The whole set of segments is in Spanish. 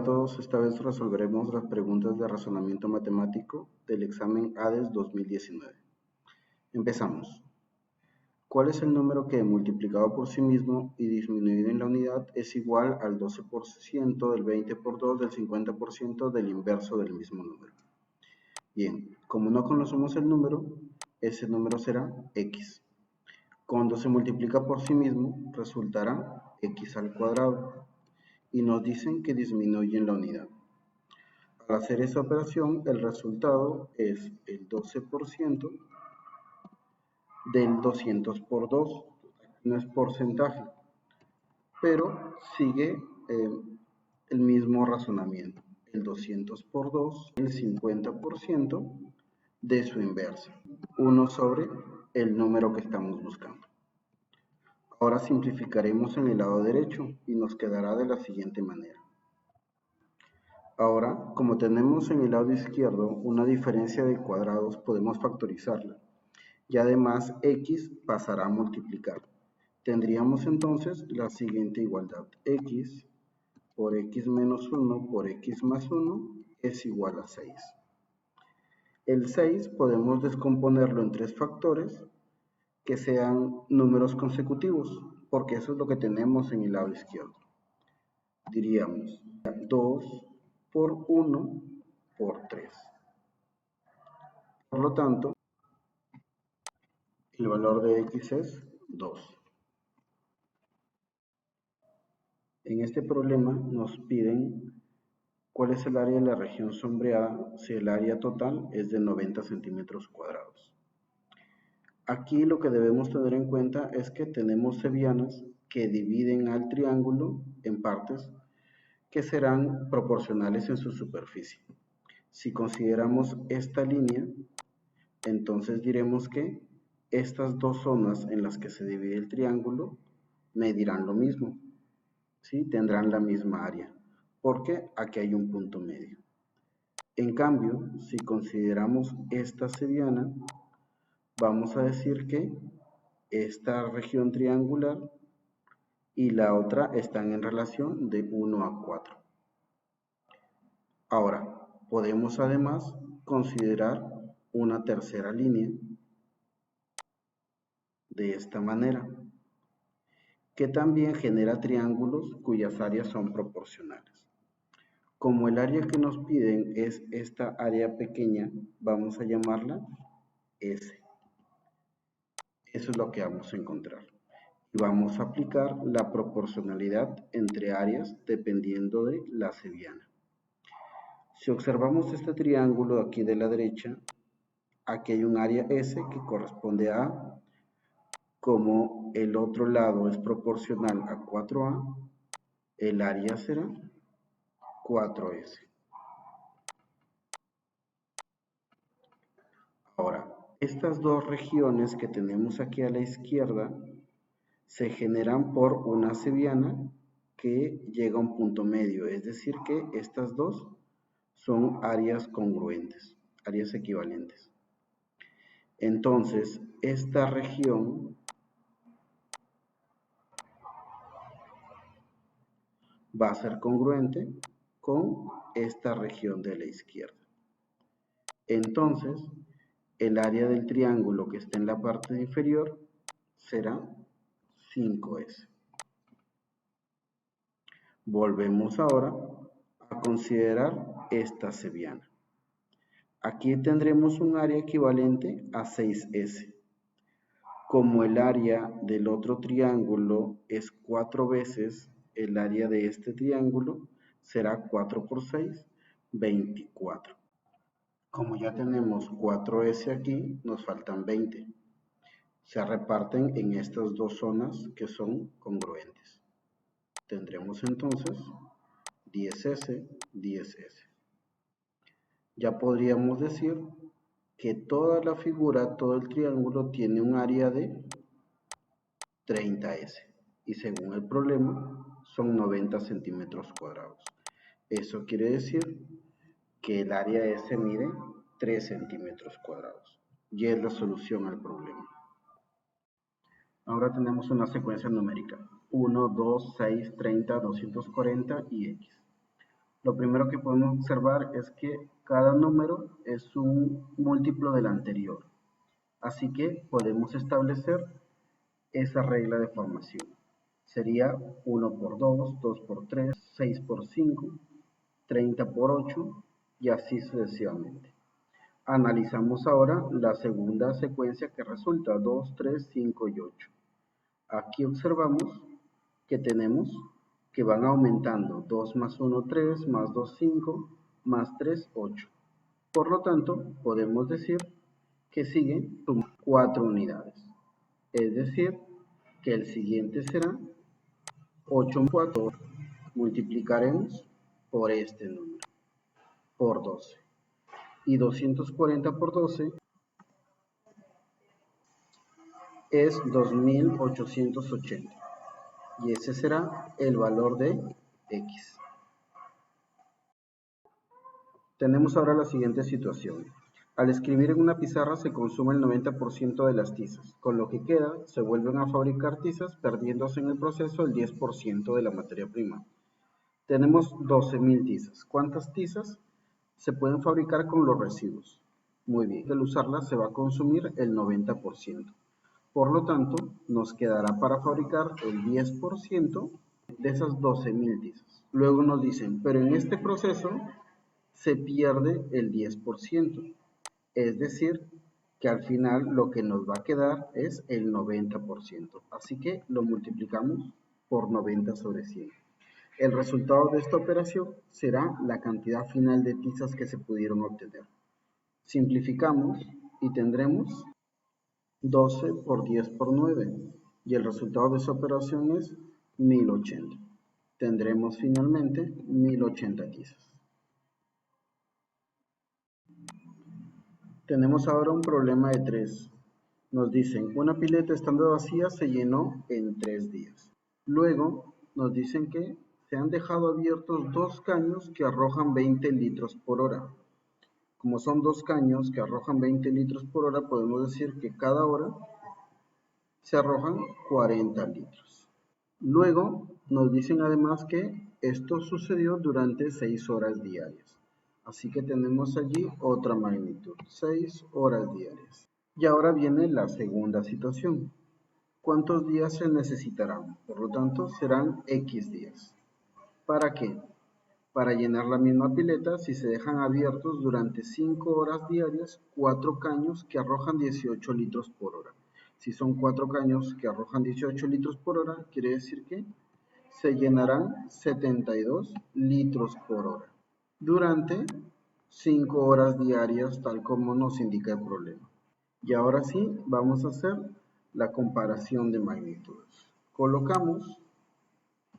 a todos, esta vez resolveremos las preguntas de razonamiento matemático del examen ADES 2019. Empezamos. ¿Cuál es el número que multiplicado por sí mismo y disminuido en la unidad es igual al 12%, del 20 por 2, del 50% del inverso del mismo número? Bien, como no conocemos el número, ese número será x. Cuando se multiplica por sí mismo, resultará x al cuadrado. Y nos dicen que disminuye en la unidad. Al hacer esa operación, el resultado es el 12% del 200 por 2. No es porcentaje, pero sigue el mismo razonamiento. El 200 por 2, el 50% de su inversa. 1 sobre el número que estamos buscando. Ahora simplificaremos en el lado derecho y nos quedará de la siguiente manera. Ahora, como tenemos en el lado izquierdo una diferencia de cuadrados, podemos factorizarla. Y además x pasará a multiplicar. Tendríamos entonces la siguiente igualdad. X por x menos 1 por x más 1 es igual a 6. El 6 podemos descomponerlo en 3 factores que sean números consecutivos, porque eso es lo que tenemos en el lado izquierdo. Diríamos 2 por 1 por 3. Por lo tanto, el valor de x es 2. En este problema nos piden cuál es el área de la región sombreada si el área total es de 90 centímetros cuadrados. Aquí lo que debemos tener en cuenta es que tenemos sevianas que dividen al triángulo en partes que serán proporcionales en su superficie. Si consideramos esta línea, entonces diremos que estas dos zonas en las que se divide el triángulo medirán lo mismo, ¿sí? Tendrán la misma área, porque aquí hay un punto medio. En cambio, si consideramos esta seviana, vamos a decir que esta región triangular y la otra están en relación de 1 a 4. Ahora, podemos además considerar una tercera línea de esta manera, que también genera triángulos cuyas áreas son proporcionales. Como el área que nos piden es esta área pequeña, vamos a llamarla S. Eso es lo que vamos a encontrar. Y vamos a aplicar la proporcionalidad entre áreas dependiendo de la seviana. Si observamos este triángulo aquí de la derecha, aquí hay un área S que corresponde a, como el otro lado es proporcional a 4A, el área será 4S. Ahora, estas dos regiones que tenemos aquí a la izquierda se generan por una seviana que llega a un punto medio, es decir que estas dos son áreas congruentes, áreas equivalentes. Entonces, esta región va a ser congruente con esta región de la izquierda. Entonces, el área del triángulo que está en la parte inferior será 5S. Volvemos ahora a considerar esta seviana. Aquí tendremos un área equivalente a 6S. Como el área del otro triángulo es 4 veces el área de este triángulo, será 4 por 6, 24. Como ya tenemos 4S aquí, nos faltan 20. Se reparten en estas dos zonas que son congruentes. Tendremos entonces 10S, 10S. Ya podríamos decir que toda la figura, todo el triángulo tiene un área de 30S. Y según el problema, son 90 centímetros cuadrados. Eso quiere decir que el área S mide 3 centímetros cuadrados. Y es la solución al problema. Ahora tenemos una secuencia numérica. 1, 2, 6, 30, 240 y X. Lo primero que podemos observar es que cada número es un múltiplo del anterior. Así que podemos establecer esa regla de formación. Sería 1 por 2, 2 por 3, 6 por 5, 30 por 8 y así sucesivamente. Analizamos ahora la segunda secuencia que resulta 2, 3, 5 y 8. Aquí observamos que tenemos que van aumentando 2 más 1, 3, más 2, 5, más 3, 8. Por lo tanto, podemos decir que siguen 4 unidades. Es decir, que el siguiente será 8 más 4. Multiplicaremos por este número, por 12. Y 240 por 12 es 2880. Y ese será el valor de X. Tenemos ahora la siguiente situación. Al escribir en una pizarra se consume el 90% de las tizas, con lo que queda se vuelven a fabricar tizas, perdiéndose en el proceso el 10% de la materia prima. Tenemos 12.000 tizas. ¿Cuántas tizas se pueden fabricar con los residuos? Muy bien, al usarlas se va a consumir el 90%. Por lo tanto, nos quedará para fabricar el 10% de esas 12.000 tizas. Luego nos dicen, pero en este proceso se pierde el 10%. Es decir, que al final lo que nos va a quedar es el 90%. Así que lo multiplicamos por 90 sobre 100. El resultado de esta operación será la cantidad final de tizas que se pudieron obtener. Simplificamos y tendremos 12 por 10 por 9 y el resultado de esa operación es 1080. Tendremos finalmente 1080 tizas. Tenemos ahora un problema de 3. Nos dicen, una pileta estando vacía se llenó en 3 días. Luego nos dicen que se han dejado abiertos 2 caños que arrojan 20 litros por hora. Como son 2 caños que arrojan 20 litros por hora, podemos decir que cada hora se arrojan 40 litros. Luego nos dicen además que esto sucedió durante 6 horas diarias. Así que tenemos allí otra magnitud, 6 horas diarias. Y ahora viene la segunda situación. ¿Cuántos días se necesitarán? Por lo tanto, serán X días. ¿Para qué? Para llenar la misma pileta, si se dejan abiertos durante 5 horas diarias 4 caños que arrojan 18 litros por hora. Si son 4 caños que arrojan 18 litros por hora, quiere decir que se llenarán 72 litros por hora durante 5 horas diarias, tal como nos indica el problema. Y ahora sí, vamos a hacer la comparación de magnitudes. Colocamos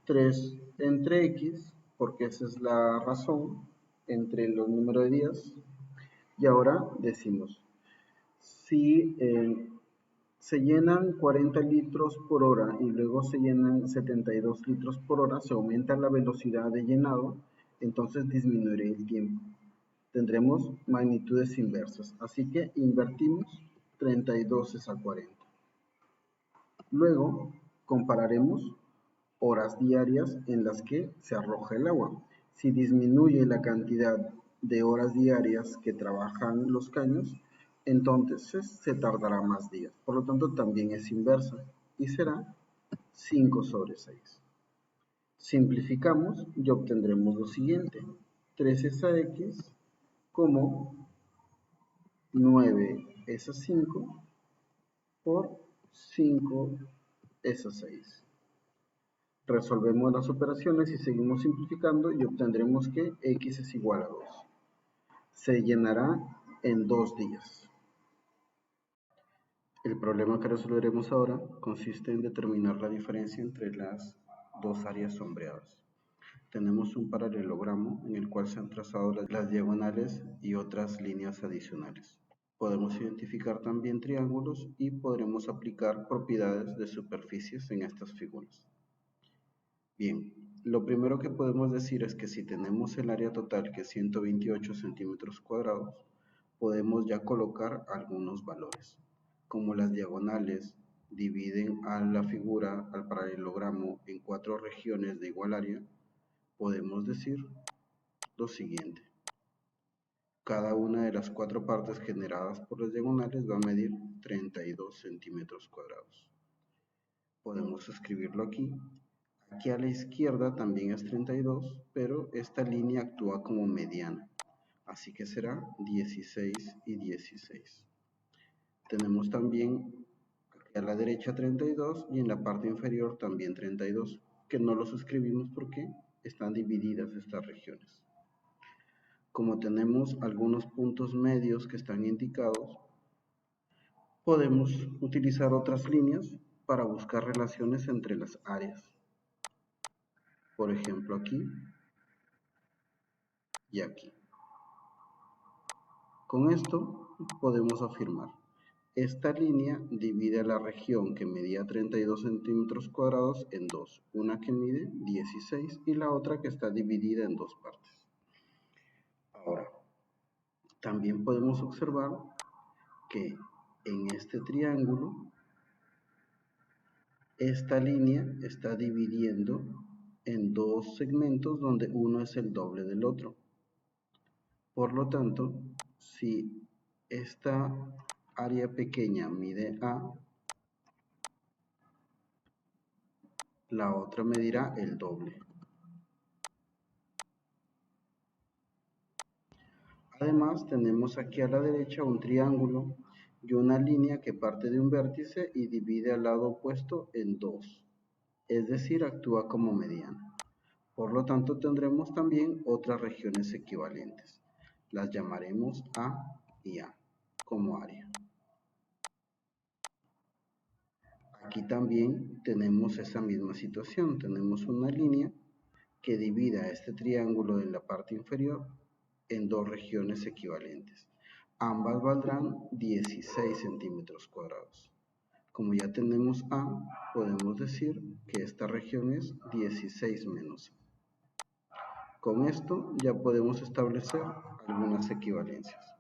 3 entre X, porque esa es la razón entre los números de días. Y ahora decimos, si se llenan 40 litros por hora y luego se llenan 72 litros por hora, se aumenta la velocidad de llenado, entonces disminuirá el tiempo. Tendremos magnitudes inversas, así que invertimos 32 a 40. Luego compararemos horas diarias en las que se arroja el agua. Si disminuye la cantidad de horas diarias que trabajan los caños, entonces se tardará más días. Por lo tanto, también es inversa y será 5 sobre 6. Simplificamos y obtendremos lo siguiente. 3 es a x como 9 es a 5 por 5 es a 6. Resolvemos las operaciones y seguimos simplificando y obtendremos que x es igual a 2. Se llenará en 2 días. El problema que resolveremos ahora consiste en determinar la diferencia entre las dos áreas sombreadas. Tenemos un paralelogramo en el cual se han trazado las diagonales y otras líneas adicionales. Podemos identificar también triángulos y podremos aplicar propiedades de superficies en estas figuras. Bien, lo primero que podemos decir es que si tenemos el área total que es 128 centímetros cuadrados, podemos ya colocar algunos valores. Como las diagonales dividen a la figura, al paralelogramo, en 4 regiones de igual área, podemos decir lo siguiente. Cada una de las 4 partes generadas por las diagonales va a medir 32 centímetros cuadrados. Podemos escribirlo aquí. Aquí a la izquierda también es 32, pero esta línea actúa como mediana. Así que será 16 y 16. Tenemos también aquí a la derecha 32 y en la parte inferior también 32, que no los escribimos porque están divididas estas regiones. Como tenemos algunos puntos medios que están indicados, podemos utilizar otras líneas para buscar relaciones entre las áreas. Por ejemplo, aquí y aquí. Con esto podemos afirmar, esta línea divide la región que medía 32 centímetros cuadrados en dos, una que mide 16 y la otra que está dividida en dos partes. Ahora, también podemos observar que en este triángulo, esta línea está dividiendo en dos segmentos donde uno es el doble del otro. Por lo tanto, si esta área pequeña mide A, la otra medirá el doble. Además, tenemos aquí a la derecha un triángulo y una línea que parte de un vértice y divide al lado opuesto en dos, es decir, actúa como mediana. Por lo tanto, tendremos también otras regiones equivalentes. Las llamaremos A y A como área. Aquí también tenemos esa misma situación. Tenemos una línea que divida este triángulo en la parte inferior en dos regiones equivalentes. Ambas valdrán 16 centímetros cuadrados. Como ya tenemos A, podemos decir que esta región es 16 menos A. Con esto ya podemos establecer algunas equivalencias.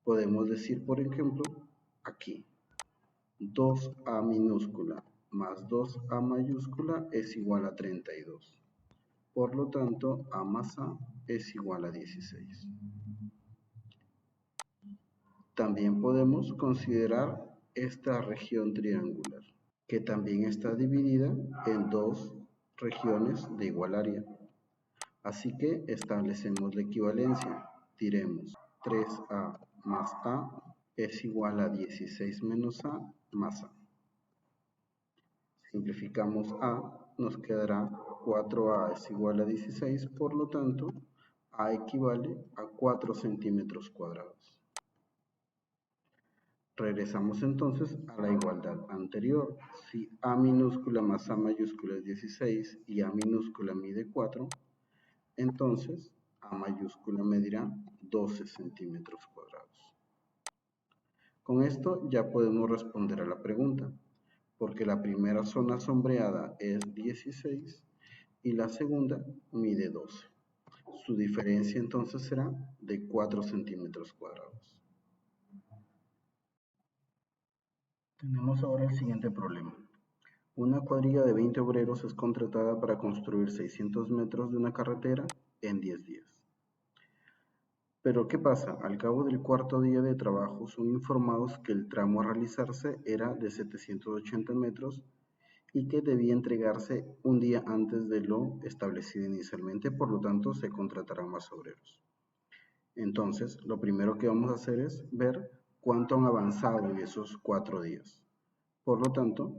Podemos decir, por ejemplo, aquí, 2A minúscula más 2A mayúscula es igual a 32. Por lo tanto, A más A es igual a 16. También podemos considerar esta región triangular, que también está dividida en dos regiones de igual área. Así que establecemos la equivalencia. Diremos 3A más A es igual a 16 menos A más A. Simplificamos A, nos quedará 4A es igual a 16, por lo tanto, A equivale a 4 centímetros cuadrados. Regresamos entonces a la igualdad anterior. Si A minúscula más A mayúscula es 16 y A minúscula mide 4, entonces A mayúscula medirá 12 centímetros cuadrados. Con esto ya podemos responder a la pregunta, porque la primera zona sombreada es 16 y la segunda mide 12. Su diferencia entonces será de 4 centímetros cuadrados. Tenemos ahora el siguiente problema. Una cuadrilla de 20 obreros es contratada para construir 600 metros de una carretera en 10 días. Pero ¿qué pasa? Al cabo del cuarto día de trabajo son informados que el tramo a realizarse era de 780 metros y que debía entregarse un día antes de lo establecido inicialmente, por lo tanto se contratarán más obreros. Entonces, lo primero que vamos a hacer es ver cuánto han avanzado en esos 4 días. Por lo tanto,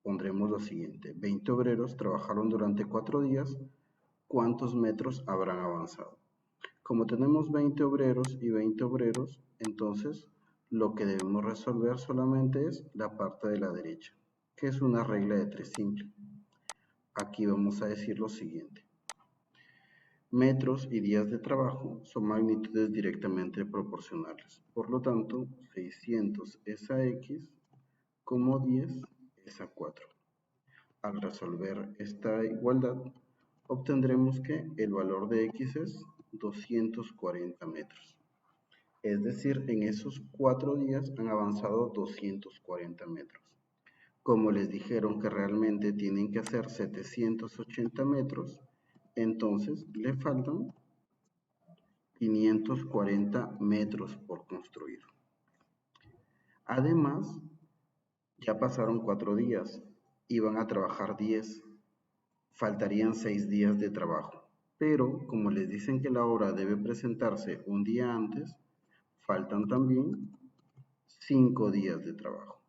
pondremos lo siguiente, 20 obreros trabajaron durante 4 días, ¿cuántos metros habrán avanzado? Como tenemos 20 obreros y 20 obreros, entonces lo que debemos resolver solamente es la parte de la derecha, que es una regla de 3 simple. Aquí vamos a decir lo siguiente. Metros y días de trabajo son magnitudes directamente proporcionales. Por lo tanto, 600 es a X como 10 es a 4. Al resolver esta igualdad, obtendremos que el valor de X es 240 metros. Es decir, en esos 4 días han avanzado 240 metros. Como les dijeron que realmente tienen que hacer 780 metros, entonces le faltan 540 metros por construir. Además, ya pasaron 4 días, iban a trabajar 10, faltarían 6 días de trabajo. Pero, como les dicen que la obra debe presentarse un día antes, faltan también 5 días de trabajo.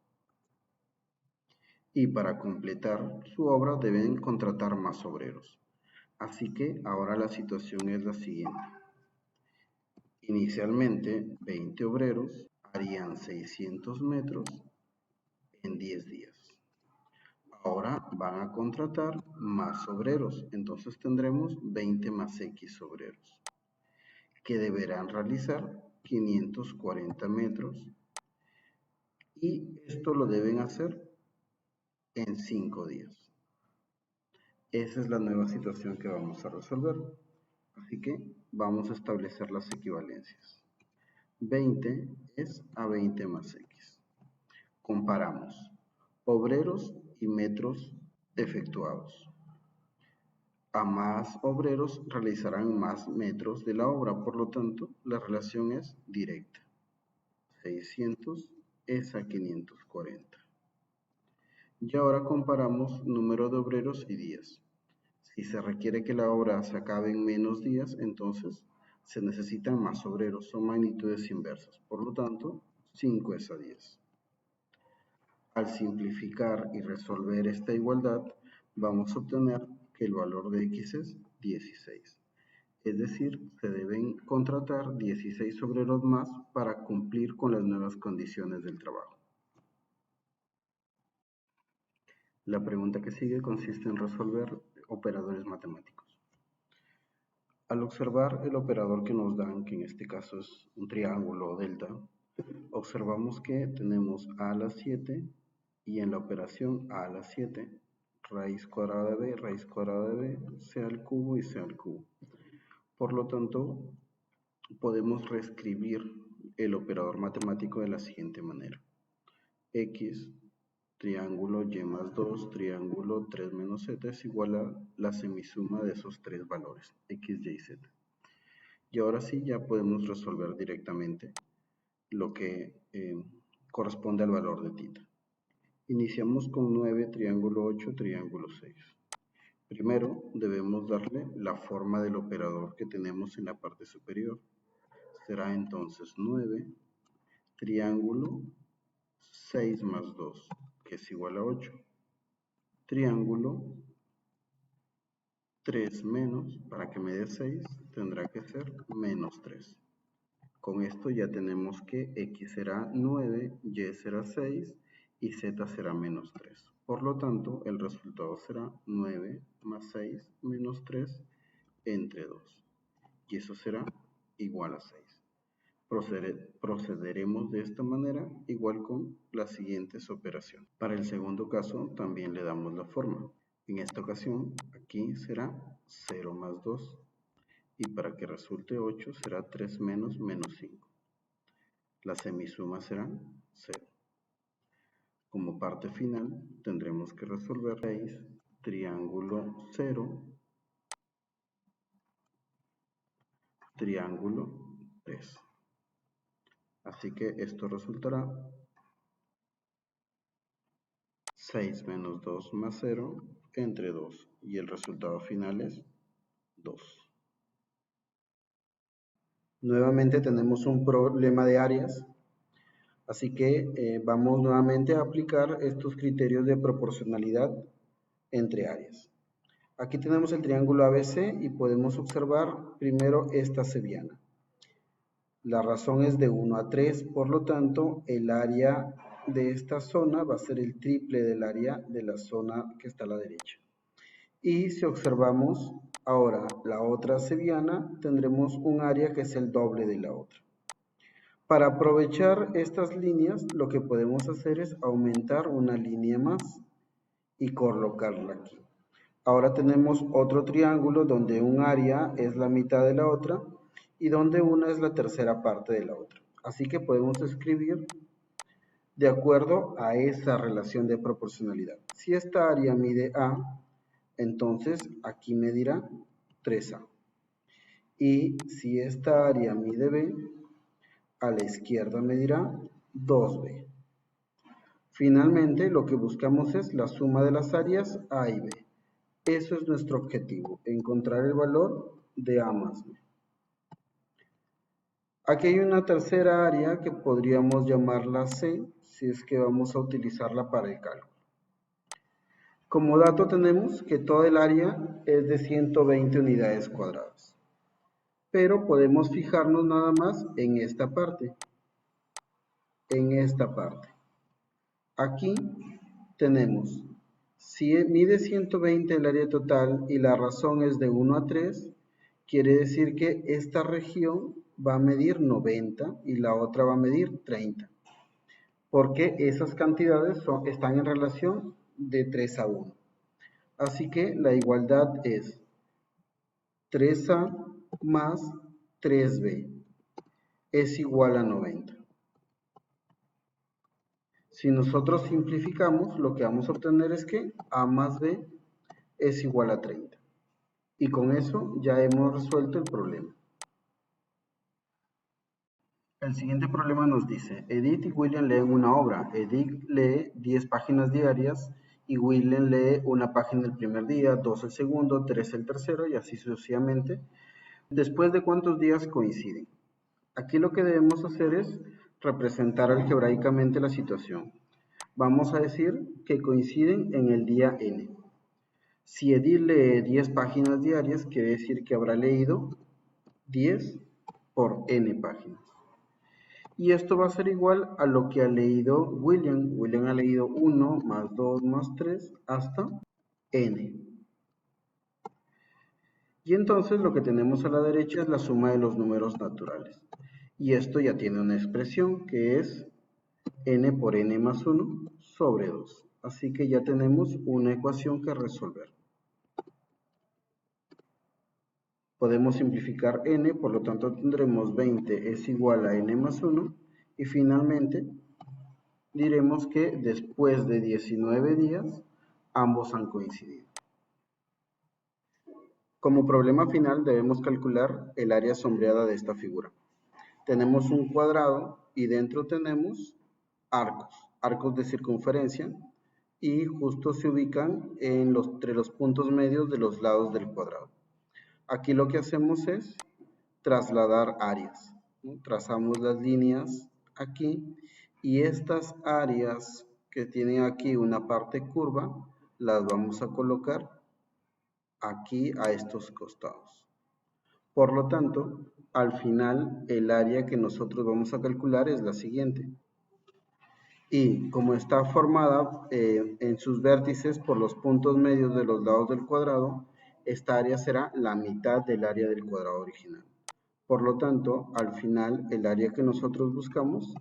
Y para completar su obra deben contratar más obreros. Así que ahora la situación es la siguiente. Inicialmente, 20 obreros harían 600 metros en 10 días. Ahora van a contratar más obreros, entonces tendremos 20 más X obreros, que deberán realizar 540 metros, y esto lo deben hacer en 5 días. Esa es la nueva situación que vamos a resolver. Así que vamos a establecer las equivalencias. 20 es a 20 más X. Comparamos obreros y metros efectuados. A más obreros realizarán más metros de la obra, por lo tanto, la relación es directa. 600 es a 540. Y ahora comparamos número de obreros y días. Si se requiere que la obra se acabe en menos días, entonces se necesitan más obreros, son magnitudes inversas. Por lo tanto, 5 es a 10. Al simplificar y resolver esta igualdad, vamos a obtener que el valor de X es 16. Es decir, se deben contratar 16 obreros más para cumplir con las nuevas condiciones del trabajo. La pregunta que sigue consiste en resolver operadores matemáticos. Al observar el operador que nos dan, que en este caso es un triángulo o delta, observamos que tenemos a a la 7 y en la operación a la 7, raíz cuadrada de b, raíz cuadrada de b, c al cubo y c al cubo. Por lo tanto, podemos reescribir el operador matemático de la siguiente manera. X, triángulo y más 2, triángulo 3 menos z es igual a la semisuma de esos tres valores, x, y, z. Y ahora sí, ya podemos resolver directamente lo que corresponde al valor de θ. Iniciamos con 9, triángulo 8, triángulo 6. Primero debemos darle la forma del operador que tenemos en la parte superior. Será entonces 9, triángulo 6 más 2, que es igual a 8. Triángulo 3 menos, para que me dé 6, tendrá que ser menos 3. Con esto ya tenemos que X será 9, Y será 6 y Z será menos 3. Por lo tanto, el resultado será 9 más 6 menos 3 entre 2. Y eso será igual a 6. Procederemos de esta manera, igual con las siguientes operaciones. Para el segundo caso, también le damos la forma. En esta ocasión, aquí será 0 más 2. Y para que resulte 8 será 3 menos menos 5. La semisuma será 0. Como parte final tendremos que resolver 6, triángulo 0, triángulo 3. Así que esto resultará 6 menos 2 más 0 entre 2. Y el resultado final es 2. Nuevamente tenemos un problema de áreas. Así que vamos nuevamente a aplicar estos criterios de proporcionalidad entre áreas. Aquí tenemos el triángulo ABC y podemos observar primero esta cebiana. La razón es de 1 a 3, por lo tanto el área de esta zona va a ser el triple del área de la zona que está a la derecha. Y si observamos ahora la otra cebiana, tendremos un área que es el doble de la otra. Para aprovechar estas líneas, lo que podemos hacer es aumentar una línea más y colocarla aquí. Ahora tenemos otro triángulo donde un área es la mitad de la otra y donde una es la tercera parte de la otra. Así que podemos escribir de acuerdo a esa relación de proporcionalidad. Si esta área mide A, entonces aquí medirá 3A. Y si esta área mide B, a la izquierda medirá 2B. Finalmente, lo que buscamos es la suma de las áreas A y B. Eso es nuestro objetivo, encontrar el valor de A más B. Aquí hay una tercera área que podríamos llamarla C, si es que vamos a utilizarla para el cálculo. Como dato tenemos que toda el área es de 120 unidades cuadradas, pero podemos fijarnos nada más en esta parte. Aquí tenemos, si mide 120 el área total y la razón es de 1 a 3, quiere decir que esta región va a medir 90 y la otra va a medir 30, porque esas cantidades están en relación de 3 a 1. Así que la igualdad es 3A más 3B es igual a 90. Si nosotros simplificamos, lo que vamos a obtener es que A más B es igual a 30. Y con eso ya hemos resuelto el problema. El siguiente problema nos dice, Edith y William leen una obra. Edith lee 10 páginas diarias y William lee una página el primer día, 2 el segundo, 3 el tercero y así sucesivamente. ¿Después de cuántos días coinciden? Aquí lo que debemos hacer es representar algebraicamente la situación. Vamos a decir que coinciden en el día n. Si Edith lee 10 páginas diarias, quiere decir que habrá leído 10 por n páginas. Y esto va a ser igual a lo que ha leído William. William ha leído 1 más 2 más 3 hasta n. Y entonces lo que tenemos a la derecha es la suma de los números naturales. Y esto ya tiene una expresión que es n por n más 1 sobre 2. Así que ya tenemos una ecuación que resolver. Podemos simplificar n, por lo tanto tendremos 20 es igual a n más 1 y finalmente diremos que después de 19 días ambos han coincidido. Como problema final debemos calcular el área sombreada de esta figura. Tenemos un cuadrado y dentro tenemos arcos de circunferencia y justo se ubican entre los puntos medios de los lados del cuadrado. Aquí lo que hacemos es trasladar áreas, ¿no? Trazamos las líneas aquí y estas áreas que tienen aquí una parte curva las vamos a colocar aquí a estos costados. Por lo tanto, al final el área que nosotros vamos a calcular es la siguiente. Y como está formada en sus vértices por los puntos medios de los lados del cuadrado, esta área será la mitad del área del cuadrado original. Por lo tanto, al final el área que nosotros buscamos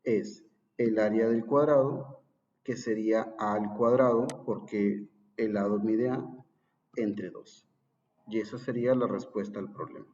es el área del cuadrado, que sería a al cuadrado, porque el lado mide a, entre 2. Y esa sería la respuesta al problema.